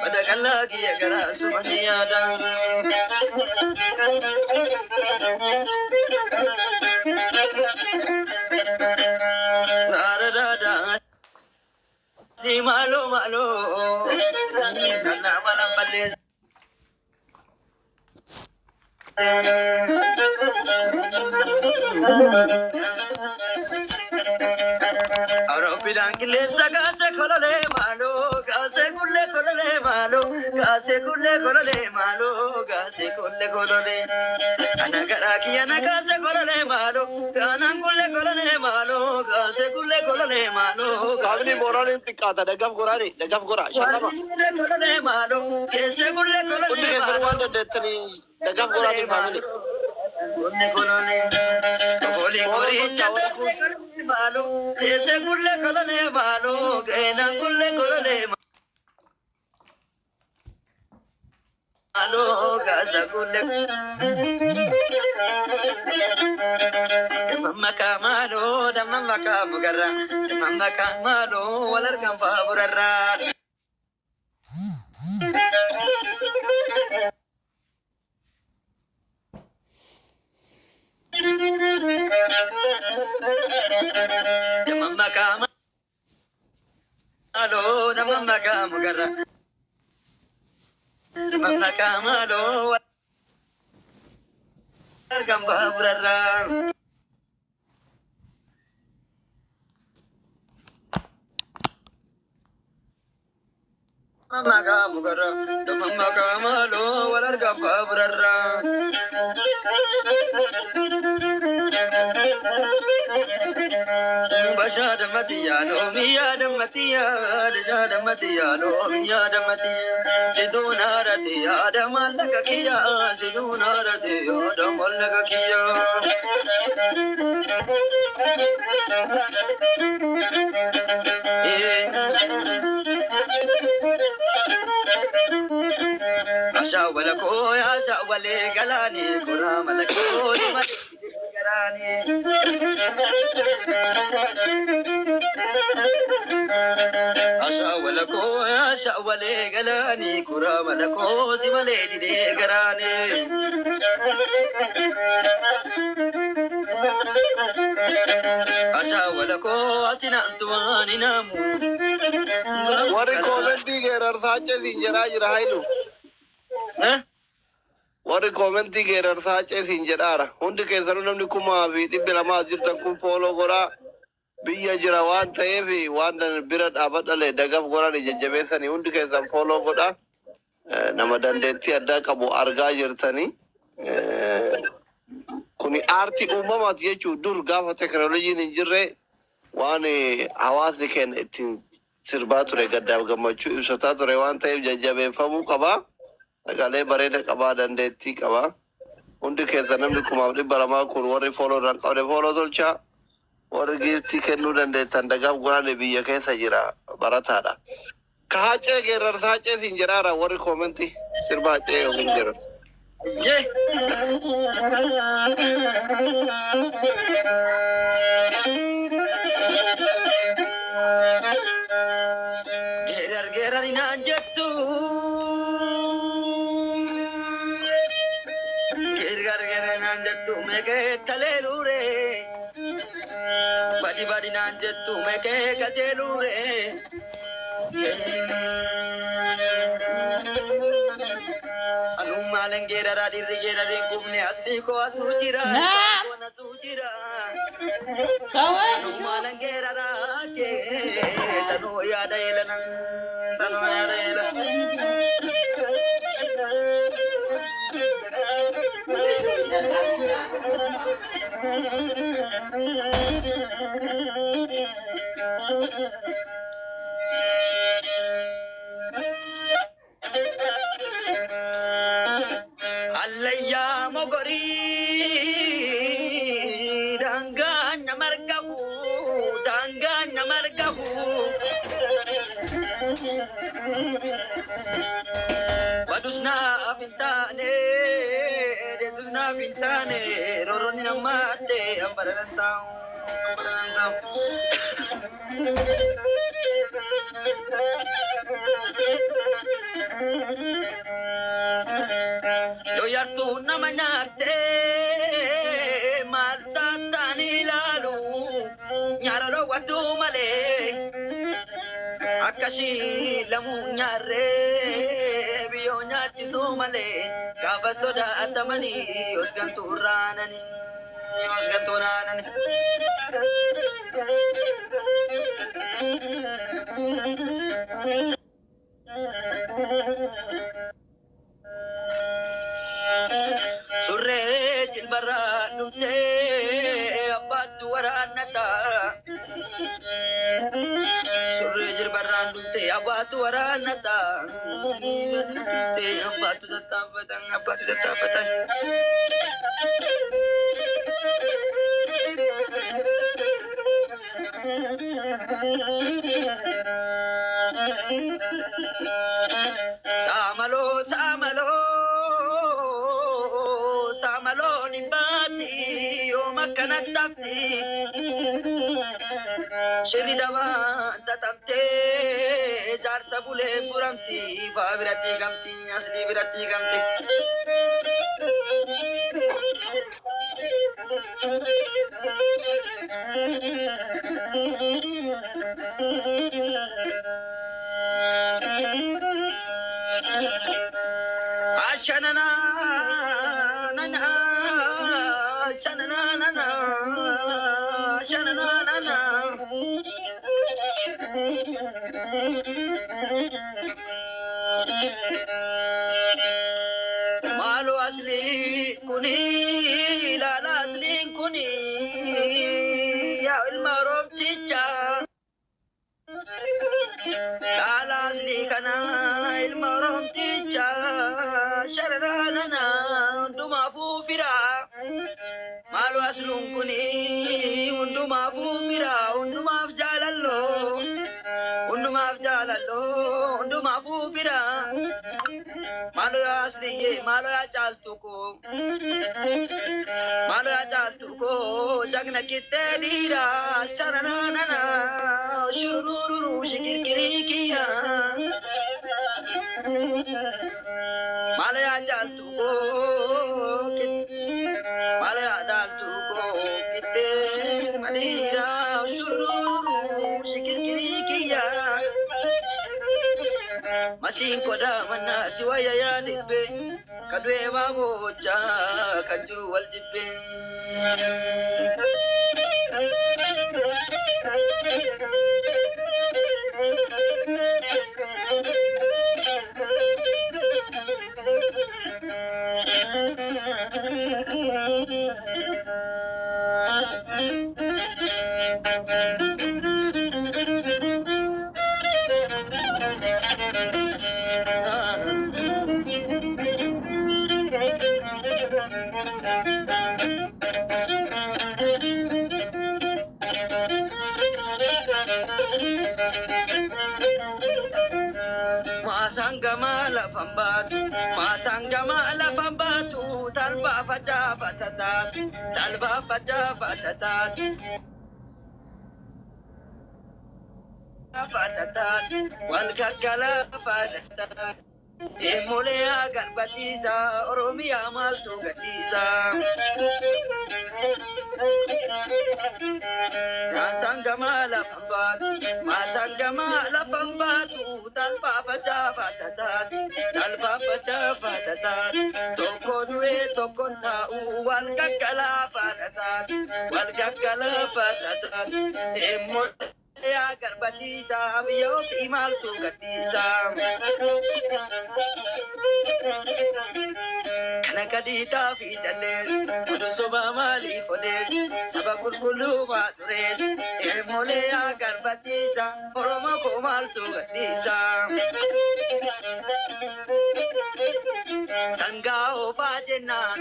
pada lagi ya gara semuanya ada si malu malu karena malam balik Aro bilang kilesa kase kolole malo, kase kulle kolole malo, kase kulle kolole malo, kase kulle kolole. Ana garaki ana kase kolole malo, ana kulle kolole malo, kase kulle kolole malo. Kamni morale tikata dagaf gora shalama. Kolole malo, kase kulle kolole. Undi ke berwanda detani dagaf gora ni family. Kulle kolole. Koli kori chawa malo, kase kulle kolole malo, kena kulle kolole malo. Malo gasa kulle Mamma kamalo da mamma kamugara mamma kamalo walar kan faburarra mamma kamalo da mamma kamugara mamma kamalo walar kan faburarra mamma kamugara da mamma kamalo walar kan faburarra Bashada matiyalo miyada matiyada jada matiyalo miyada matiyada siduna ratiya da malaka kiya siduna ratiya da malaka kiya Asha wala ko asha wale galani kura malako mali garani Asha wala ko asha wale galani kura malako simale dide garani Asha wala ko atina antuani namu Wari commenti gerar sache sinjera jira hailu. Wari commenti gerar sache sinjera. Hundi ke zaru namni kuma vi dibela ma jirta kum follow gora. Biya jira wan tayevi wan dan birat abadale dagaf gora ni jajabesani hundi ke zam follow goda. Nama dandetti adda qabu argaa jirtani. Kuni arti uumamat jechu dur gafa teknolojiin hin jirre waan hawaasni keenya ittiin sirbaa ture gaddaaf gammachuu ibsataa ture waan ta'eef jajjabeeffamuu qaba. Sagalee bareeda qabaa dandeettii qaba. Hundi keessa namni 200 kun warri fooloo irraan qabne fooloo tolchaa. Warri giiftii kennuu dandeettan dagaaf goraane biyya keessa jira barataadha. Ka hacee geerarsa hacee siin jedhaara warri koomentii sirba hacee yookiin jedhan. Gerar inaan jettu gerar inaan jettu meekee taleelure badi inaan jettu meekee kajeelure Anumaalen gerar adirri gerarin kumne asli ko asujira asujira Anumaalen gerar ake tanu yaada elanan tanu yaada elanan Allayya mogori danganya margabu Wadusna afintane desusna fintane roron namate ambarantau yo yartu namanyate mal satani lalu nyararo wadu male akashi lamu nyare biyo nyati sumale kabasoda atamani osganturanani osganturanani surre jilbara nute abatu waranata surre jilbara nute abatu waranata te abatu tatapatan abatu tatapatan samalo samalo samalo nimbati o makanatapti shiridawa tatamte jar sabule puramti favirati gamti asli virati gamti Ashanana nana ashanana nana ashanana nana malu asli kuni lala asli kuni ya ilmarom ticha lala asli kana ilmarom ticha sharana unduma fufira malu aslun kuni unduma fufira unduma afjalallo unduma fufira malu asli malu achaltuko jagna kitte dira sharana shururu shikirkirikiya Malaya jaltuko Malaya daltuko kitte malira shururu shikirkirikiya masin koda manna siwaya ya dibbe kadwe babocha kanjuru wal dibbe Masangama la fambatu talba faja fatatat wal kakala fatatat Emolea garbatiza oromia maltu gatiza Masangama la fambatu talba faja fatatat toko due toko na wal kakala fatatat Ya garbatiza biyo imal tu gatiza kana kadita fi jalle odo soba mali fode sabakul kulu madure mole ya garbatiza oromo ko mal tu gatiza sangao pajena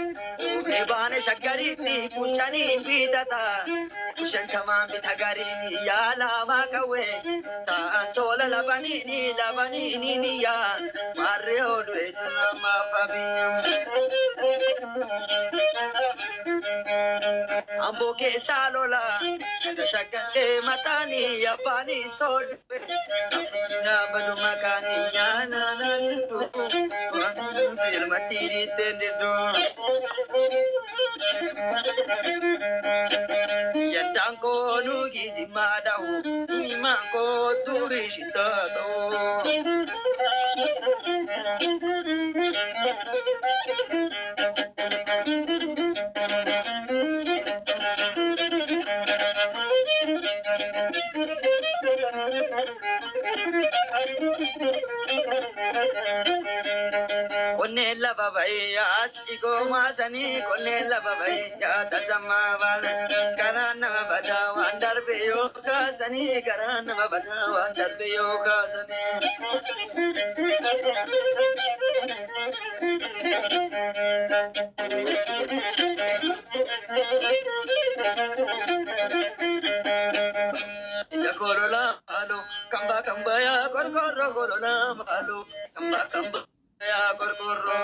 ebane shakariti kuchani bidata kushankama bitagarini ya la makawe ta tola labani ni ya marre odwe na mafabiyam Ambo ke salola, shakate matani yapani sol. Na badu makani yana na tu, sil matiri tendu. Yandangko nugi di madau, imanko turishitato. Konella babaya asiko masani konella babaya tasama bala karana bada wandar beyo kasani karana bada wandar beyo kasani Jakorola alo kamba kamba ya korkoro korola alo kamba kamba ya korkoro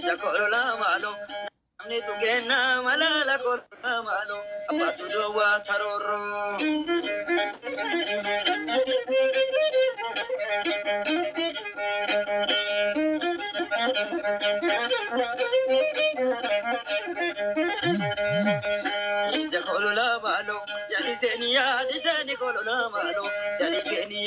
jakorola alo namni tu kenna malala korkoro alo apa tu doa taroro Jakolola malo, yadi seni kolola malo, yadi seni,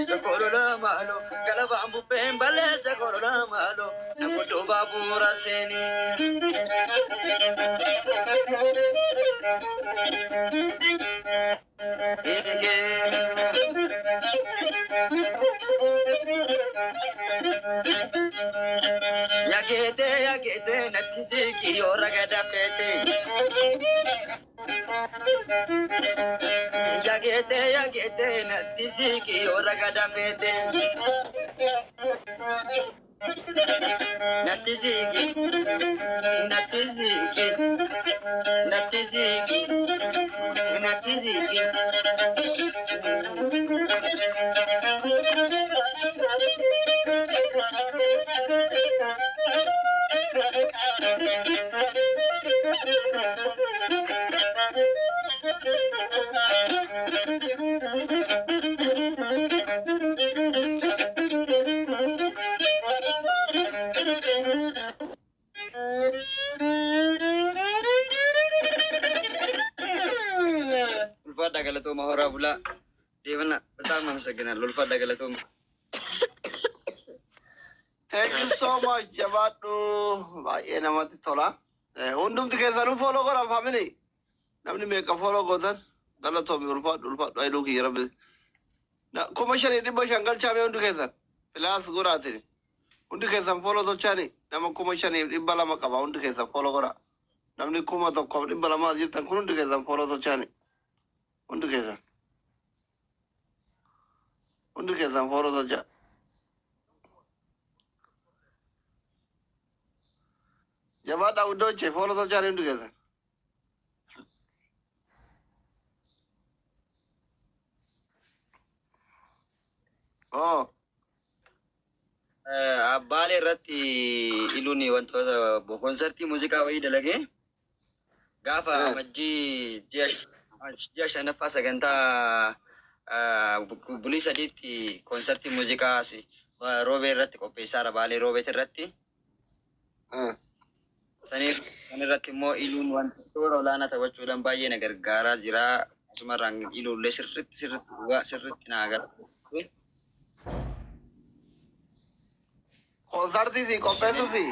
jakolola malo, kalabambu pembale se kolola malo, nakuto babura seni. Yagete, natisiki yoragada pete. Yagete, natisiki yoragada pete. Natisiki, natisiki, natisiki, natisiki. Ulfada galatuma hora bula. Dewana በጣም አመሰግናለሁ። ulfada galatuma. Thank you so much, Jabatu. Baay'ee namatti tola. Hundumti keessanuu follow godhaa family. Namni meeqa follow godhan galatoomi ulfaadhu ayiluu kiyya rabbi. Kuma shanii dhibba shan galchaame hundi keessan. Filaas godhaatini. Hundi keessan follow tolchaani. Nama kuma shanii dhibba lama qaba hundi keessan follow godhaa. Namni kuma tokkoof dhibba lamaa jirtan kun hundi keessan follow tolchaani. Hundi keessan. Hundi keessan follow tolchaa. Jabaadhaa hundooche follow tolchaani hundi keessan. Oh. Abbaalee irratti iluun wantoota konsertii muuziqaa wayii dalagee gaafa amajjii ji'a shanaffaa sagantaa bulii sadiitti konsertii muuziqaa roobee irratti qopheessaara baalee roobeet irratti. Saniif kan irratti immoo iluun wantoota olaanaa taphachuudhaan baay'ee na gargaaraa jira. Asumarraan iluullee sirriitti na agarra. Konsertii si qopheessuu fi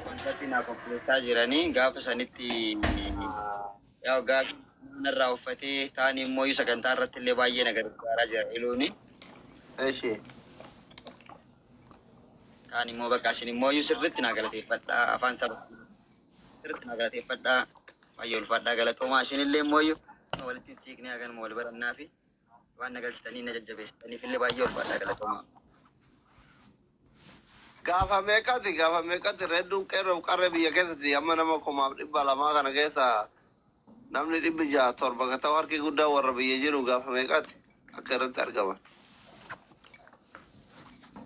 konsertii naa qopheessaa jiranii gaafa sanitti yaa gaafa narraa uffatee taa'anii immoo sagantaa irratti illee baay'ee na gargaaraa jira iluuni. Eeshi. Kaan immoo bakka isin immoo sirriitti na galateeffadhaa afaan saba sirriitti na galateeffadhaa baay'ee ulfaadhaa galatoomaa isinillee immoo walitti siiqnee haganuma wal barannaa fi waan na galchitanii na jajjabeessitaniif illee baay'ee ulfaadhaa galatoomaa. Gaafa meeqatti reedduun qeerroo qarree biyya keessatti amma nama kumaaf dhibba lamaa kana keessa namni dhibbi jaha torba ka ta'u harki guddaa warra biyya jiru gaafa meeqatti akka irratti argaman.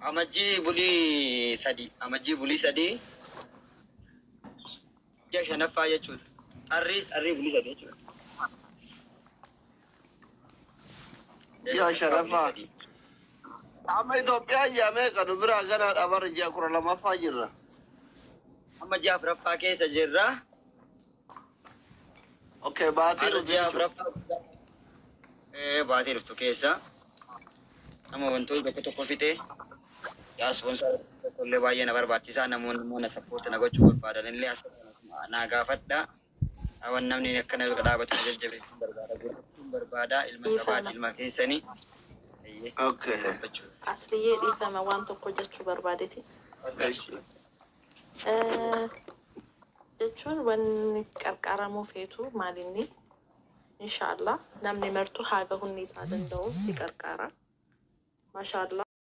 Amajjii bulii sadii ji'a shanaffaa jechuudha. arri bulisa jechuudha. Yaa sharafa. Amma Itoophiyaa yaamee kan biraa gara dhabar ji'a 12 jirra. Amma ji'a 4 keessa jirra. Okay, baatii ji'a 4 baatii dhuftu keessa. Amma wantoonni tokko fite. Yaa sponsor illee baay'ee na barbaachisaa namoonni support na gochuu barbaadan illee as na gaafadha. Awan namni akkana dhaabatu jajjabeessuun barbaada ilma sabaati ilma keessanii. Okay. Asliye dhiifama waan tokko jechuu barbaadeti. Jechuun wanni qarqaramuu feetu maalinni inshallah namni martuu haa gahuun isaa danda'u si qarqara. Mashallah.